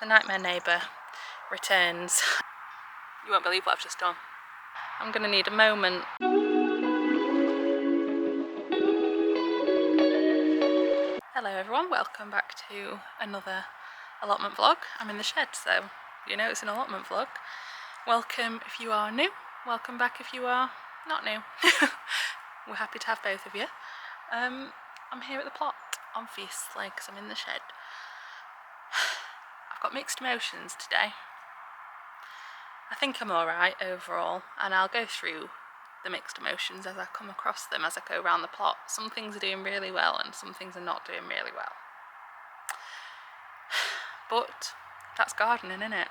the nightmare neighbour returns. You won't believe what I've just done. I'm gonna need a moment. Hello everyone, welcome back to another allotment vlog. I'm in the shed, so you know it's an allotment vlog. Welcome if you are new, welcome back if you are not new. We're happy to have both of you. I'm here at the plot, obviously, because I'm in the shed. I've got mixed emotions today. I think I'm alright overall, and I'll go through the mixed emotions as I come across them as I go around the plot. Some things are doing really well and some things are not doing really well. But that's gardening, isn't it?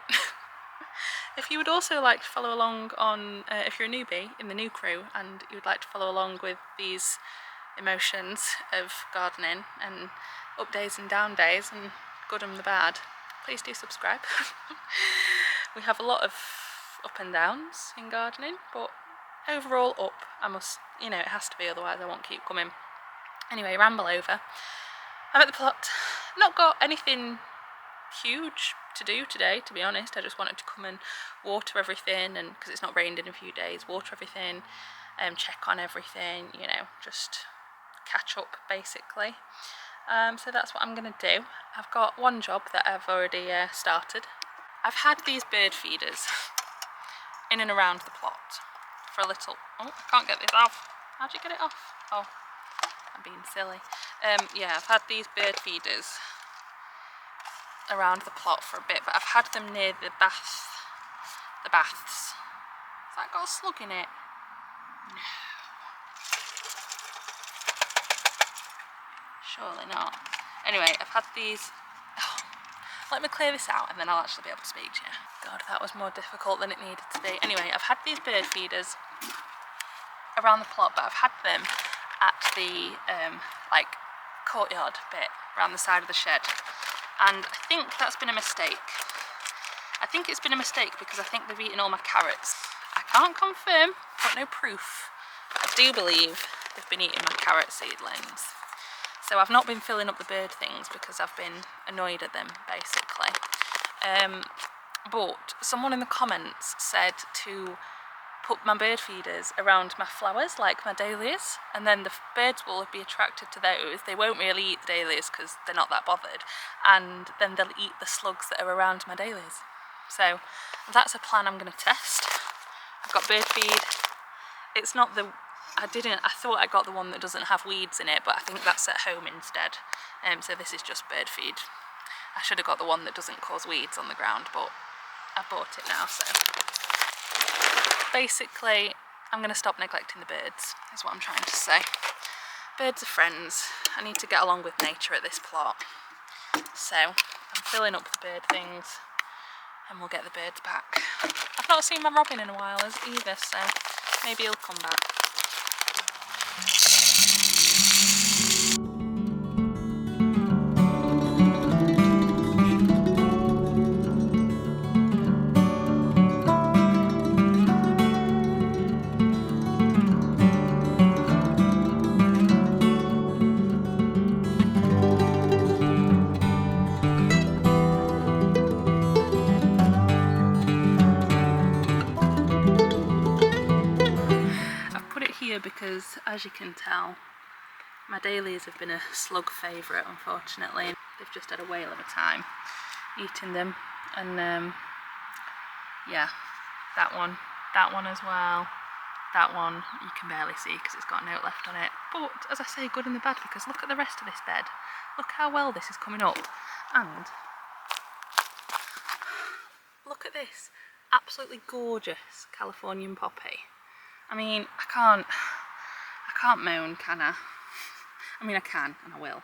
If you would also like to follow along on, if you're a newbie in the new crew and you would like to follow along with these emotions of gardening and up days and down days and good and the bad, please do subscribe. We have a lot of up and downs in gardening, but overall up. I must, you know, it has to be, otherwise I won't keep coming. Anyway, ramble over. I'm at the plot. Not got anything huge to do today, to be honest. I just wanted to come and water everything, and because it's not rained in a few days, water everything, check on everything, you know, just catch up basically. So that's what I'm going to do. I've got one job that I've already started. I've had these bird feeders in and around the plot for a little... Oh, I can't get this off. How'd you get it off? Oh, I'm being silly. Yeah, I've had these bird feeders around the plot for a bit, but I've had them near the baths. Has that got a slug in it? No. Surely not. Anyway, I've had these... Oh, let me clear this out and then I'll actually be able to speak to you. God, that was more difficult than it needed to be. Anyway, I've had these bird feeders around the plot, but I've had them at the like courtyard bit around the side of the shed, and I think that's been a mistake. I think it's been a mistake because I think they've eaten all my carrots. I can't confirm, got no proof. I do believe they've been eating my carrot seedlings. So I've not been filling up the bird things because I've been annoyed at them, basically. But someone in the comments said to put my bird feeders around my flowers, like my dahlias, and then the birds will be attracted to those. They won't really eat the dahlias because they're not that bothered, and then they'll eat the slugs that are around my dahlias. So that's a plan I'm going to test. I've got bird feed. It's not the... I thought I got the one that doesn't have weeds in it, but I think that's at home instead. So this is just bird feed. I should have got the one that doesn't cause weeds on the ground, but I bought it now, so... Basically, I'm going to stop neglecting the birds, is what I'm trying to say. Birds are friends. I need to get along with nature at this plot. So, I'm filling up the bird things, and we'll get the birds back. I've not seen my robin in a while either, so maybe he'll come back. Because, as you can tell, my dahlias have been a slug favourite, unfortunately. They've just had a whale of a time eating them, and yeah, that one as well. That one you can barely see because it's got a note left on it. But as I say, good and the bad, because look at the rest of this bed. Look how well this is coming up, and look at this absolutely gorgeous Californian poppy. I mean, I can't moan, can I? I mean, I can, and I will.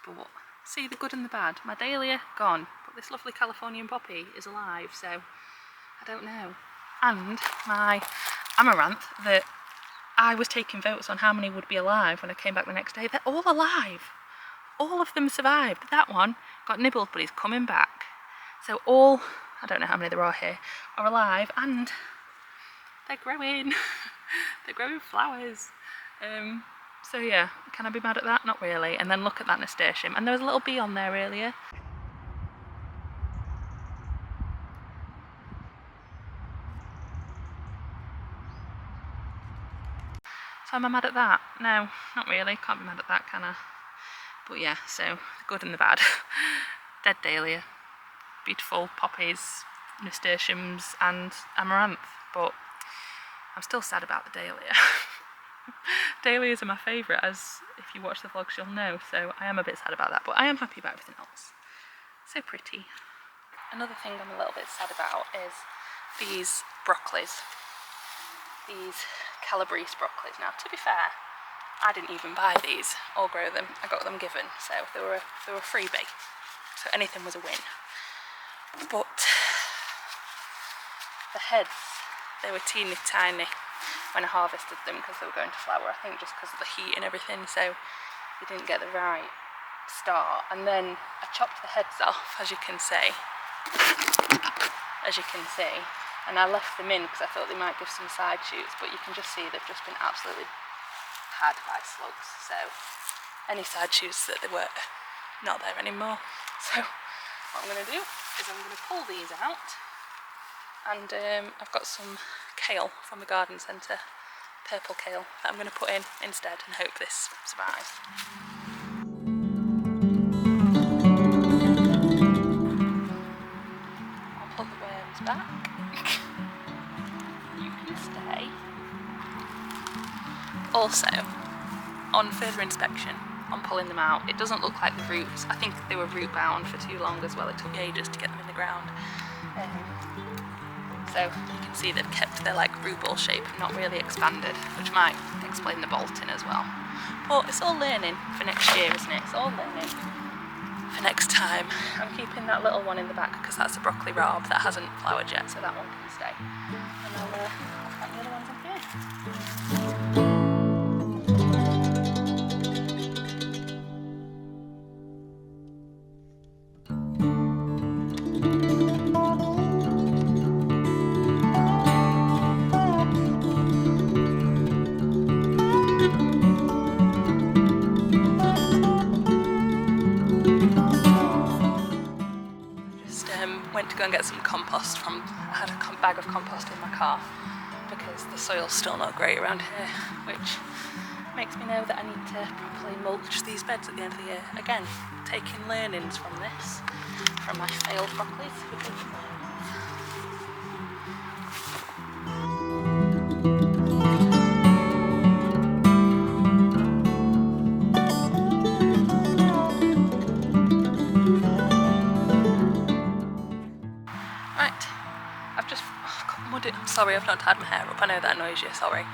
But see the good and the bad. My dahlia, gone. But this lovely Californian poppy is alive, so I don't know. And my amaranth, that I was taking votes on how many would be alive when I came back the next day, they're all alive. All of them survived. That one got nibbled, but he's coming back. So all, I don't know how many there are here, are alive, and they're growing. They're growing flowers. So yeah, can I be mad at that? Not really. And then look at that nasturtium. And there was a little bee on there earlier. So am I mad at that? No, not really. Can't be mad at that, can I? But yeah, so the good and the bad. Dead dahlia, beautiful poppies, nasturtiums and amaranth, but I'm still sad about the dahlia. Dahlias are my favourite, as if you watch the vlogs you'll know, so I am a bit sad about that, but I am happy about everything else. So pretty. Another thing I'm a little bit sad about is these broccolis. These Calabrese broccolis. Now, to be fair, I didn't even buy these or grow them. I got them given, so they were a freebie. So anything was a win. But the heads, they were teeny tiny when I harvested them because they were going to flower. I think just because of the heat and everything, so they didn't get the right start. And then I chopped the heads off, as you can see. And I left them in because I thought they might give some side shoots, but you can just see they've just been absolutely had by slugs. So any side shoots that they were not there anymore. So what I'm going to do is I'm going to pull these out, and I've got some kale from the garden centre, purple kale, that I'm going to put in instead and hope this survives. I'll pull the worms back. You can stay. Also, on further inspection, on pulling them out, it doesn't look like the roots. I think they were root bound for too long as well. It took ages to get them in the ground. So you can see they've kept their like root ball shape, not really expanded, which might explain the bolting as well. But it's all learning for next year, isn't it? It's all learning for next time. I'm keeping that little one in the back because that's a broccoli rabe that hasn't flowered yet, so that one can stay. And I'll plant the other ones in here. Went to go and get some compost from, I had a bag of compost in my car because the soil's still not great around here, which makes me know that I need to properly mulch these beds at the end of the year. Again, taking learnings from this, from my failed broccolis. Sorry, I've not tied my hair up. I know that annoys you, sorry.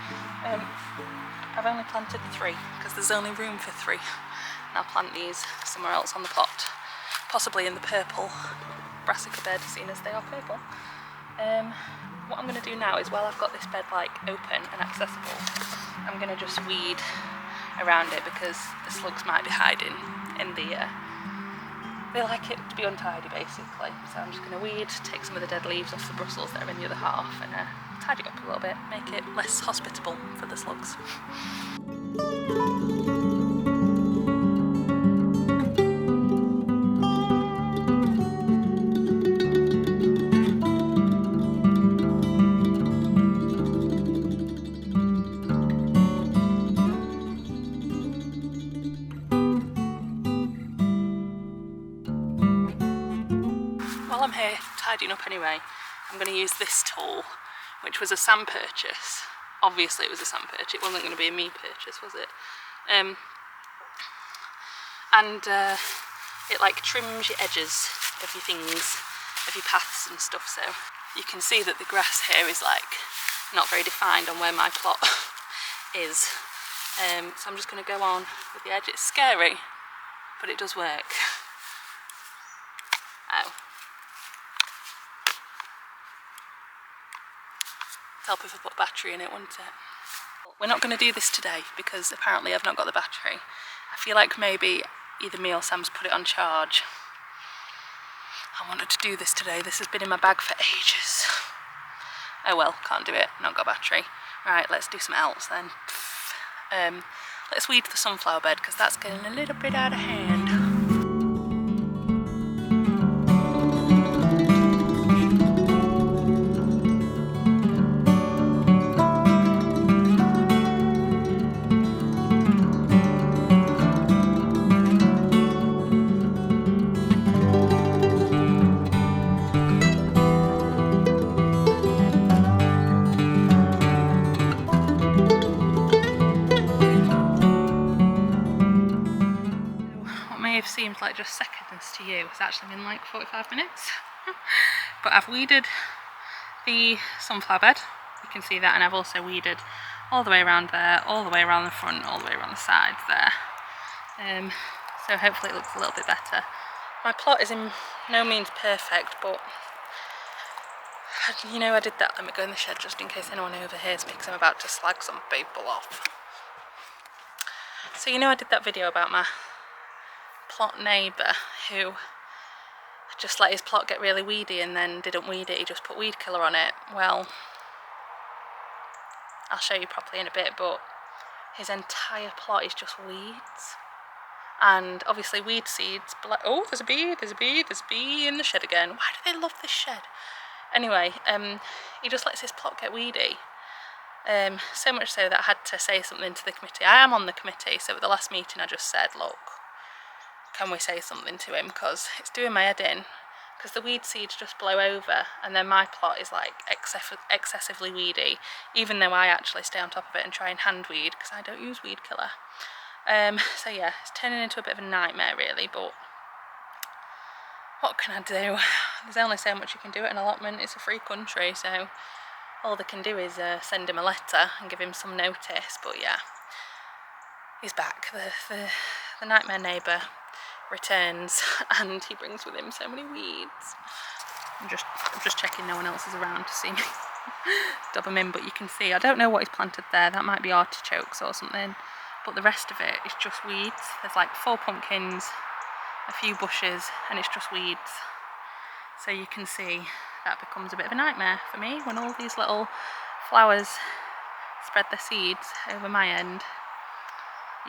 I've only planted 3 because there's only room for 3. And I'll plant these somewhere else on the plot, possibly in the purple brassica bed, seeing as they are purple. What I'm going to do now is, while I've got this bed like open and accessible, I'm going to just weed around it because the slugs might be hiding in the they like it to be untidy basically, so I'm just going to weed, take some of the dead leaves off the Brussels that are in the other half and tidy it up a little bit, make it less hospitable for the slugs. While I'm here tidying up anyway, I'm going to use this tool, which was a Sam purchase. Obviously it was a Sam purchase, it wasn't going to be a me purchase, was it? It like trims your edges of your things, of your paths and stuff, so you can see that the grass here is like not very defined on where my plot is. So I'm just going to go on with the edge. It's scary, but it does work. Oh. Help if I put battery in it, wouldn't it? We're not going to do this today because apparently I've not got the battery. I feel like maybe either me or Sam's put it on charge. I wanted to do this today. This has been in my bag for ages. Oh well, can't do it. Not got battery. Right, let's do something else then. Let's weed the sunflower bed because that's getting a little bit out of hand. just seconds to you, it's actually been like 45 minutes. But I've weeded the sunflower bed, you can see that, and I've also weeded all the way around there, all the way around the front, all the way around the sides there. So hopefully it looks a little bit better. My plot is in no means perfect, but you know, I did that. Let me go in the shed just in case anyone overhears me, because I'm about to slag some people off. So you know, I did that video about my plot neighbour who just let his plot get really weedy and then didn't weed it, he just put weed killer on it. Well, I'll show you properly in a bit, but his entire plot is just weeds. And obviously weed seeds, oh, there's a bee, there's a bee, there's a bee in the shed again. Why do they love this shed? Anyway, he just lets his plot get weedy. So much so that I had to say something to the committee. I am on the committee, so at the last meeting I just said, look, can we say something to him, because it's doing my head in, because the weed seeds just blow over and then my plot is like excessively weedy, even though I actually stay on top of it and try and hand weed, because I don't use weed killer. So yeah, it's turning into a bit of a nightmare really, but what can I do? There's only so much you can do at an allotment. It's a free country, so all they can do is send him a letter and give him some notice. But yeah, he's back. The nightmare neighbour returns and he brings with him so many weeds. I'm just checking no one else is around to see me dub them in, but you can see, I don't know what he's planted there. That might be artichokes or something, but the rest of it is just weeds. There's like 4 pumpkins, a few bushes, and it's just weeds. So you can see that becomes a bit of a nightmare for me when all these little flowers spread their seeds over my end.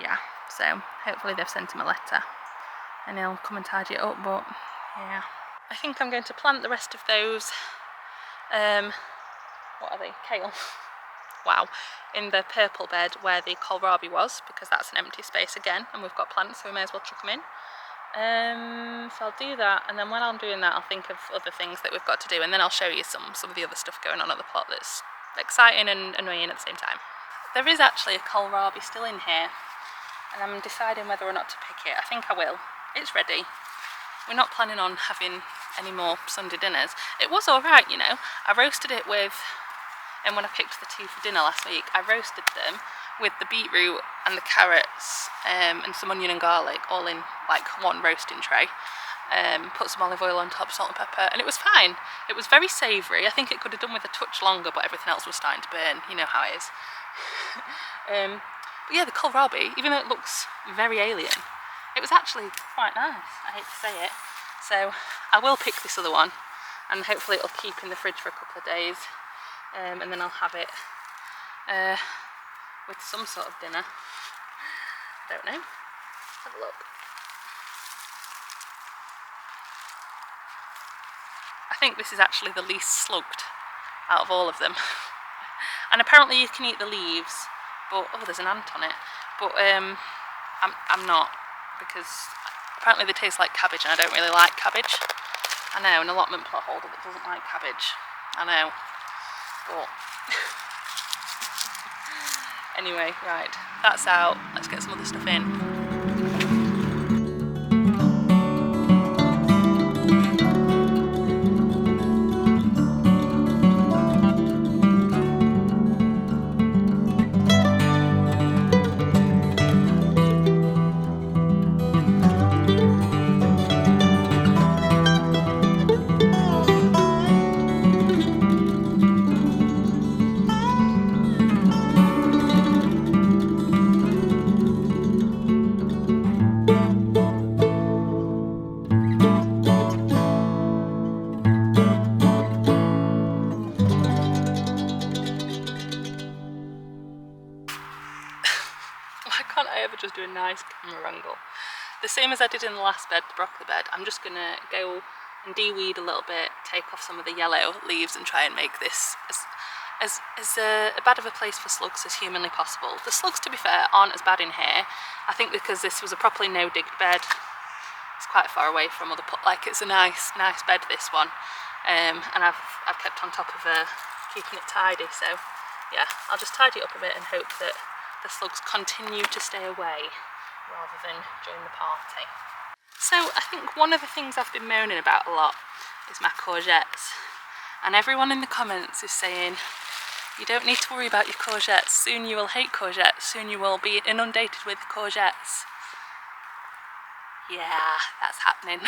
Yeah, so hopefully they've sent him a letter and he'll come and tidy it up, but yeah. I think I'm going to plant the rest of those, what are they, kale? Wow, in the purple bed where the kohlrabi was, because that's an empty space again and we've got plants, so we may as well chuck them in. So I'll do that, and then when I'm doing that I'll think of other things that we've got to do, and then I'll show you some of the other stuff going on at the plot that's exciting and annoying at the same time. There is actually a kohlrabi still in here, and I'm deciding whether or not to pick it. I think I will. It's ready. We're not planning on having any more Sunday dinners. It was alright, you know. I roasted it with, and when I picked the 2 for dinner last week, I roasted them with the beetroot and the carrots and some onion and garlic all in like one roasting tray. Put some olive oil on top, salt and pepper, and it was fine. It was very savoury. I think it could have done with a touch longer, but everything else was starting to burn. You know how it is. But yeah, the kohlrabi, even though it looks very alien, it was actually quite nice. I hate to say it. So I will pick this other one, and hopefully it'll keep in the fridge for a couple of days, and then I'll have it with some sort of dinner. I don't know. Let's have a look. I think this is actually the least slugged out of all of them. And apparently you can eat the leaves, but oh, there's an ant on it. But I'm not, because apparently they taste like cabbage, and I don't really like cabbage. I know, an allotment plot holder that doesn't like cabbage. I know, but anyway, right, that's out. Let's get some other stuff in. Just do a nice camera angle. The same as I did in the last bed, the broccoli bed, I'm just gonna go and de-weed a little bit, take off some of the yellow leaves and try and make this as bad of a place for slugs as humanly possible. The slugs, to be fair, aren't as bad in here. I think because this was a properly no-digged bed, it's quite far away from other, like it's a nice bed, this one, and I've kept on top of keeping it tidy. So yeah, I'll just tidy it up a bit and hope that the slugs continue to stay away rather than join the party. So I think one of the things I've been moaning about a lot is my courgettes, and everyone in the comments is saying you don't need to worry about your courgettes, soon you will hate courgettes, soon you will be inundated with courgettes. Yeah, that's happening.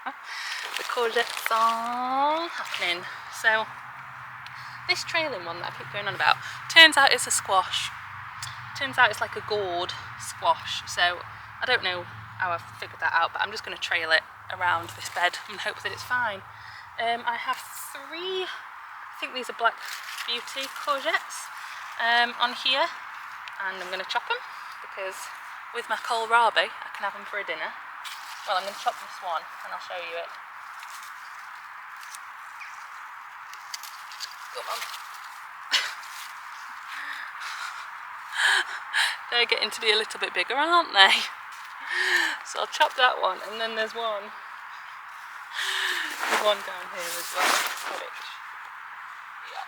The courgettes are happening. So this trailing one that I keep going on about, turns out it's a squash. Turns out it's like a gourd squash, so I don't know how I've figured that out, but I'm just going to trail it around this bed and hope that it's fine. I have 3, I think these are Black Beauty courgettes on here, and I'm going to chop them because with my kohlrabi I can have them for a dinner. Well, I'm going to chop this one and I'll show you it. Come on. They're getting to be a little bit bigger, aren't they? So I'll chop that one, and then there's one down here as well, which, yeah.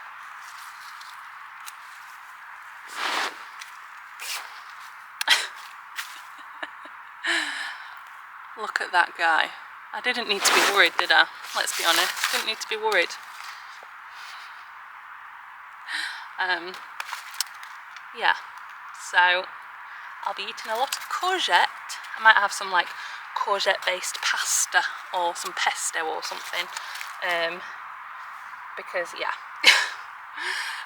Look at that guy. I didn't need to be worried, did I? Let's be honest, didn't need to be worried. Yeah, so I'll be eating a lot of courgette. I might have some like courgette based pasta or some pesto or something, because yeah,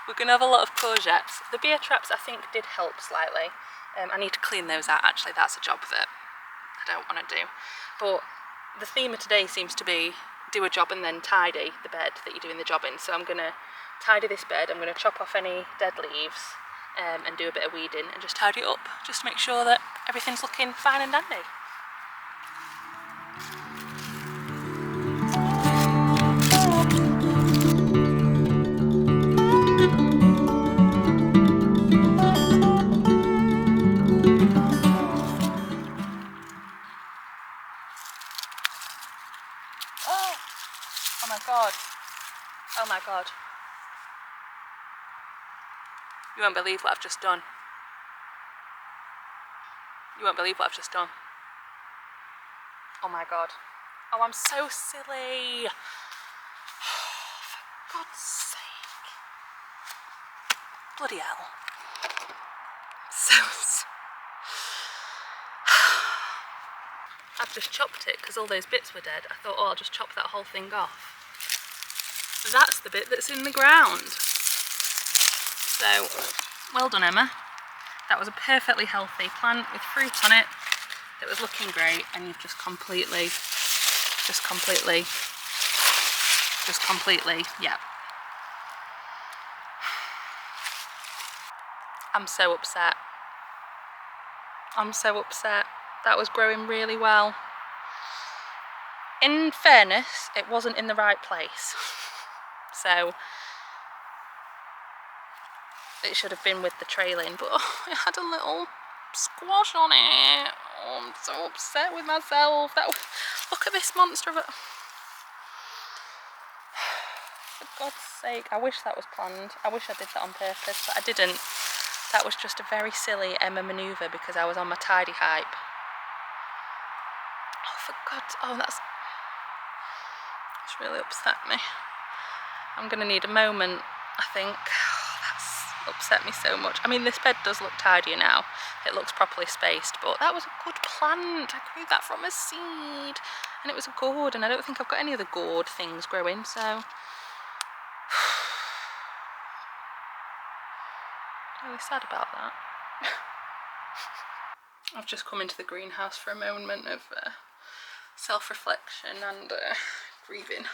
we're gonna have a lot of courgettes. The beer traps I think did help slightly. I need to clean those out actually, that's a job that I don't want to do. But the theme of today seems to be do a job and then tidy the bed that you're doing the job in. So I'm gonna tidy this bed, I'm gonna chop off any dead leaves and do a bit of weeding and just tidy it up, just to make sure that everything's looking fine and dandy. Oh my god. Oh my god. You won't believe what I've just done. You won't believe what I've just done. Oh my god. Oh, I'm so silly. For God's sake. Bloody hell. I've just chopped it because all those bits were dead. I thought, oh, I'll just chop that whole thing off. That's the bit that's in the ground. So, well done, Emma. That was a perfectly healthy plant with fruit on it that was looking great, and you've just completely, yeah. I'm so upset. I'm so upset. That was growing really well. In fairness, it wasn't in the right place. So it should have been with the trailing, but oh, it had a little squash on it. Oh, I'm so upset with myself. Look at this monster of a... For God's sake, I wish that was planned. I wish I did that on purpose, but I didn't. That was just a very silly Emma manoeuvre because I was on my tidy hype. Oh, for God's... Oh, that's really upset me. I'm going to need a moment, I think. Oh, that's upset me so much. I mean, this bed does look tidier now. It looks properly spaced, but that was a good plant. I grew that from a seed, and it was a gourd, and I don't think I've got any other gourd things growing, so... I'm really sad about that. I've just come into the greenhouse for a moment of self-reflection and grieving.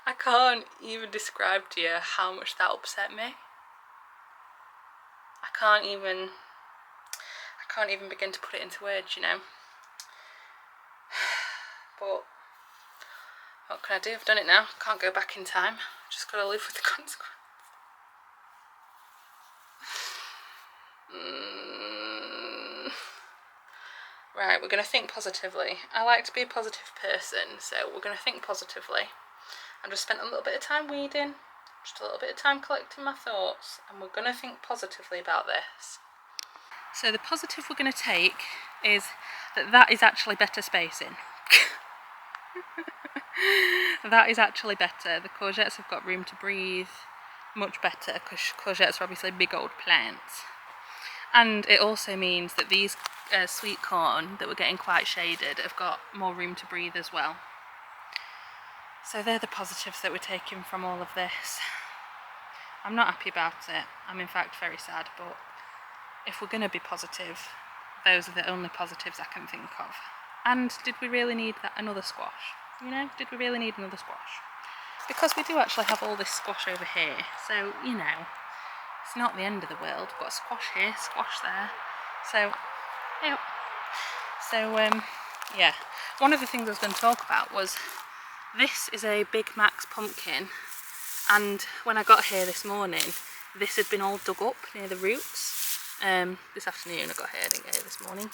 I can't even describe to you how much that upset me. I can't even begin to put it into words, you know. But what can I do? I've done it now. Can't go back in time. Just gotta live with the consequence. Right, we're going to think positively. I like to be a positive person, so we're going to think positively. I've just spent a little bit of time weeding, just a little bit of time collecting my thoughts, and we're going to think positively about this. So the positive we're going to take is that is actually better spacing. That is actually better. The courgettes have got room to breathe much better because courgettes are obviously big old plants. And it also means that these sweet corn that we're getting quite shaded have got more room to breathe as well. So they're the positives that we're taking from all of this. I'm not happy about it. I'm in fact very sad, but if we're going to be positive, those are the only positives I can think of. And did we really need another squash? You know, did we really need another squash? Because we do actually have all this squash over here, so, you know, it's not the end of the world. We've got a squash here, squash there. So, yep. So, yeah. One of the things I was going to talk about was, this is a Big Mac's pumpkin, and when I got here this morning, this had been all dug up near the roots. This afternoon I got here, I didn't get here this morning.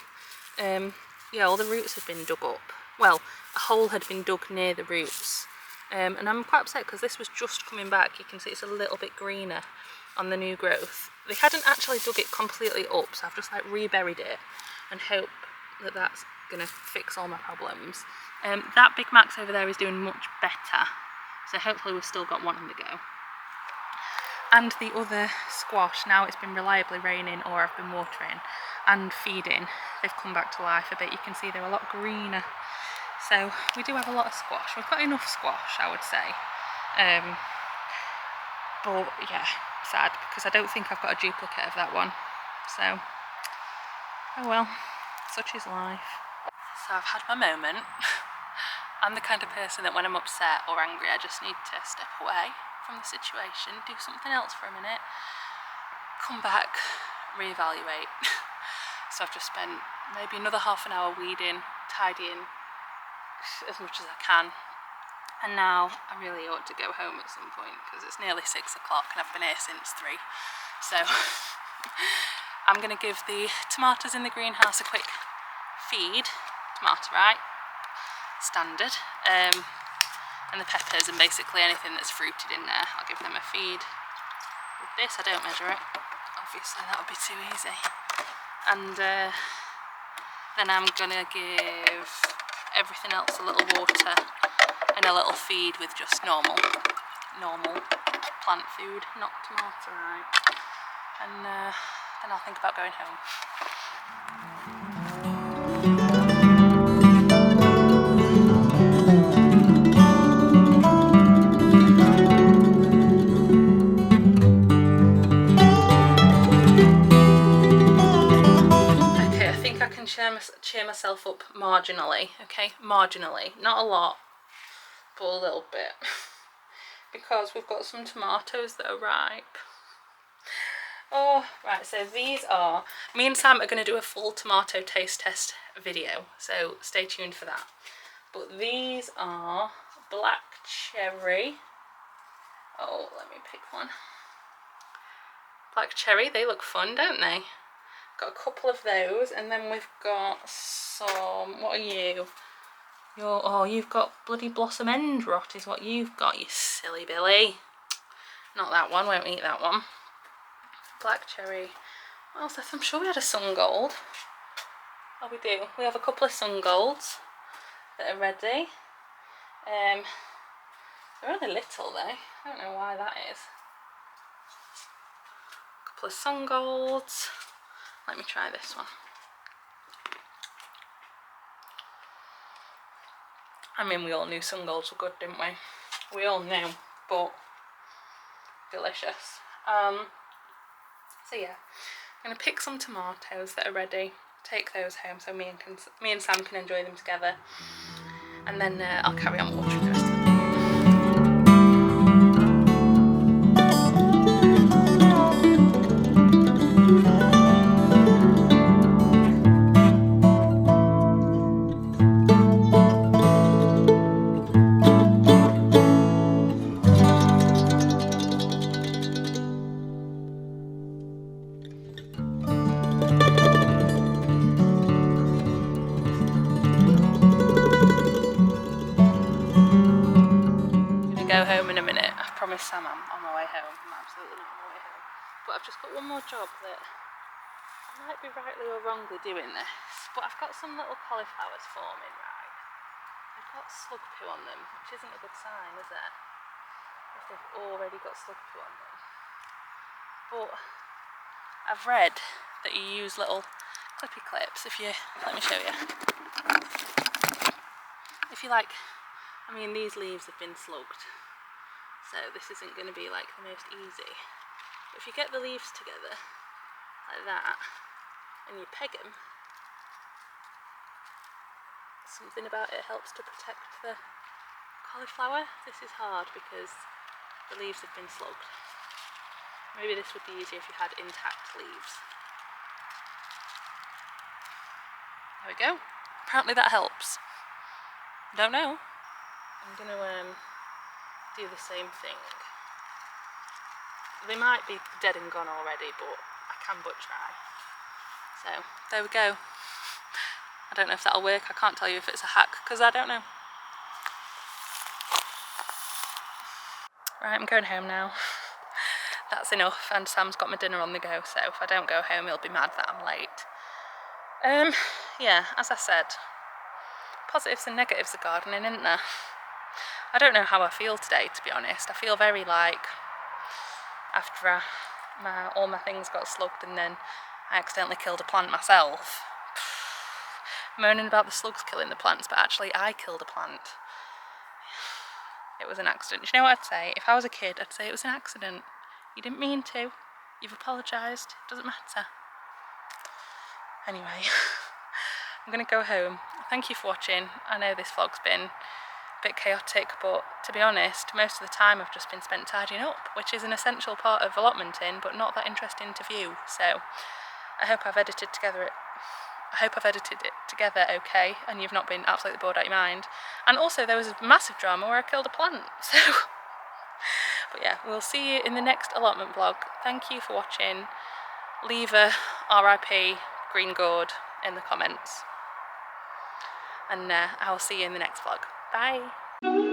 Yeah, all the roots had been dug up. Well, a hole had been dug near the roots. And I'm quite upset because this was just coming back. You can see it's a little bit greener on the new growth. They hadn't actually dug it completely up, so I've just like reburied it and hope that that's going to fix all my problems. That Big Mac's over there is doing much better, so hopefully we've still got one on the go. And the other squash, now it's been reliably raining or I've been watering and feeding, they've come back to life a bit. You can see they're a lot greener. So we do have a lot of squash. We've got enough squash, I would say. But yeah, sad because I don't think I've got a duplicate of that one. So, oh well, such is life. So I've had my moment. I'm the kind of person that when I'm upset or angry, I just need to step away from the situation, do something else for a minute, come back, reevaluate. So I've just spent maybe another half an hour weeding, tidying as much as I can, and now I really ought to go home at some point because it's nearly 6 o'clock and I've been here since 3. So I'm going to give the tomatoes in the greenhouse a quick feed, tomato right, standard, and the peppers and basically anything that's fruited in there, I'll give them a feed. With this I don't measure it, obviously that would be too easy. And then I'm going to give everything else a little water and a little feed with just normal plant food, not tomato right. And then I'll think about going home. Cheer myself up marginally, okay? Marginally, not a lot, but a little bit. Because we've got some tomatoes that are ripe. Oh, right, so these are, me and Sam are going to do a full tomato taste test video, so stay tuned for that. But these are black cherry. Oh, let me pick one. Black cherry, they look fun, don't they? Got a couple of those, and then we've got some, what are you? You've got bloody blossom end rot is what you've got, you silly Billy. Not that one, won't eat that one. Black cherry. What else? I'm sure we had a sun gold. Oh, we do. We have a couple of sun golds that are ready. They're only little though. I don't know why that is. A couple of sun golds. Let me try this one. I mean, we all knew sun golds were good, didn't we? We all knew, but delicious. So yeah, I'm gonna pick some tomatoes that are ready, take those home so me and Sam can enjoy them together, and then I'll carry on watering the rest of them. Go home in a minute. I promise Sam I'm on my way home. I'm absolutely not on my way home. But I've just got one more job that I might be rightly or wrongly doing this, but I've got some little cauliflowers forming, right? They've got slug poo on them, which isn't a good sign, is it? If they've already got slug poo on them. But I've read that you use little clippy clips if you, let me show you. If you like, I mean these leaves have been slugged, so this isn't going to be like the most easy. But if you get the leaves together like that and you peg them, something about it helps to protect the cauliflower. This is hard because the leaves have been slugged. Maybe this would be easier if you had intact leaves. There we go. Apparently that helps. Don't know. I'm going to do the same thing. They might be dead and gone already, but I can but try. So there we go. I don't know if that'll work. I can't tell you if it's a hack because I don't know. Right, I'm going home now. That's enough, and Sam's got my dinner on the go, so if I don't go home he'll be mad that I'm late. Yeah, as I said, positives and negatives of gardening, isn't there? I don't know how I feel today, to be honest. I feel very like, after all my things got slugged and then I accidentally killed a plant myself. Moaning about the slugs killing the plants, but actually I killed a plant. It was an accident. Do you know what I'd say? If I was a kid, I'd say it was an accident. You didn't mean to. You've apologised. Doesn't matter. Anyway, I'm going to go home. Thank you for watching. I know this vlog's been a bit chaotic, but to be honest, most of the time I've just been spent tidying up, which is an essential part of allotmenting, but not that interesting to view. So I hope I've edited it together okay, and you've not been absolutely bored out of your mind. And also there was a massive drama where I killed a plant, so... But yeah, we'll see you in the next allotment vlog. Thank you for watching. Leave a RIP Green Gourd in the comments. And I'll see you in the next vlog. Bye!